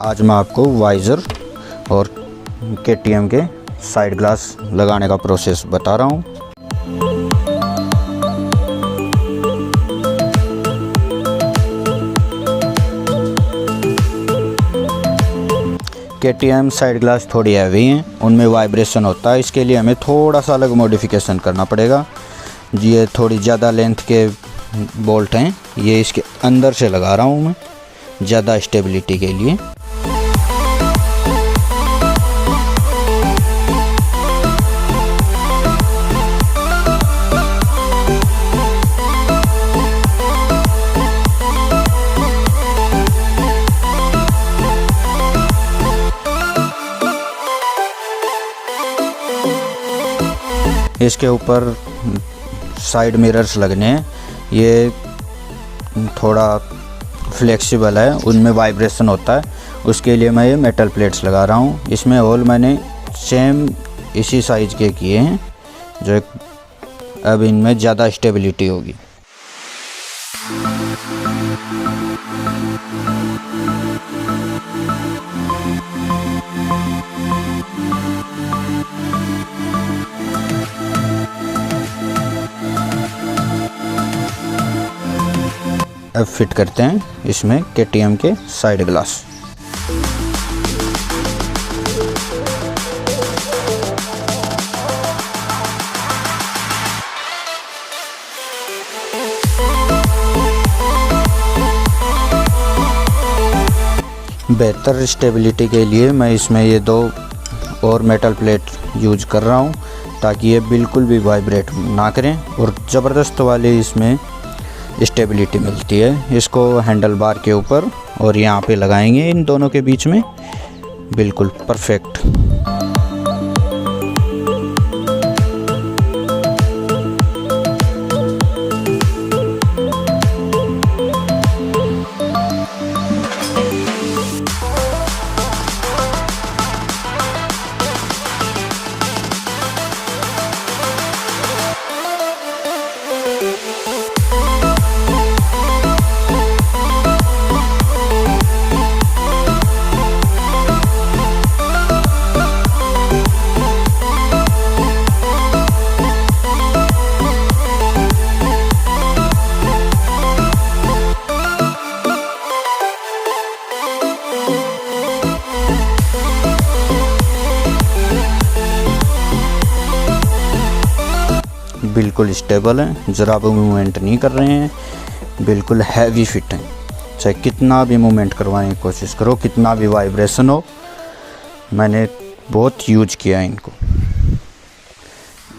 आज मैं आपको वाइज़र और KTM के साइड ग्लास लगाने का प्रोसेस बता रहा हूँ। KTM साइड ग्लास थोड़ी हैवी हैं, उनमें वाइब्रेशन होता है। इसके लिए हमें थोड़ा सा अलग मॉडिफिकेशन करना पड़ेगा। ये थोड़ी ज़्यादा लेंथ के बोल्ट हैं, ये इसके अंदर से लगा रहा हूँ मैं ज़्यादा स्टेबिलिटी के लिए। इसके ऊपर साइड मिरर्स लगने हैं, ये थोड़ा फ्लेक्सिबल है, उनमें वाइब्रेशन होता है। उसके लिए मैं ये मेटल प्लेट्स लगा रहा हूँ। इसमें होल मैंने सेम इसी साइज़ के किए हैं, जो अब इनमें ज़्यादा स्टेबिलिटी होगी। अब फिट करते हैं इसमें KTM के साइड ग्लास। बेहतर स्टेबिलिटी के लिए मैं इसमें ये 2 और मेटल प्लेट यूज कर रहा हूँ, ताकि ये बिल्कुल भी वाइब्रेट ना करें और ज़बरदस्त वाली इसमें स्टेबिलिटी मिलती है। इसको हैंडल बार के ऊपर और यहाँ पे लगाएंगे, इन दोनों के बीच में, बिल्कुल परफेक्ट। बिल्कुल स्टेबल है, ज़रा भी मूवमेंट नहीं कर रहे हैं, बिल्कुल हैवी फिट हैं। चाहे कितना भी मूवमेंट करवाने की कोशिश करो, कितना भी वाइब्रेशन हो, मैंने बहुत यूज किया इनको।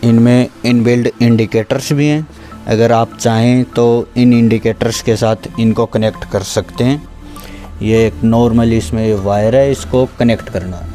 इनमें इनबिल्ड इंडिकेटर्स भी हैं, अगर आप चाहें तो इन इंडिकेटर्स के साथ इनको कनेक्ट कर सकते हैं। ये एक नॉर्मली इसमें वायर है, इसको कनेक्ट करना है।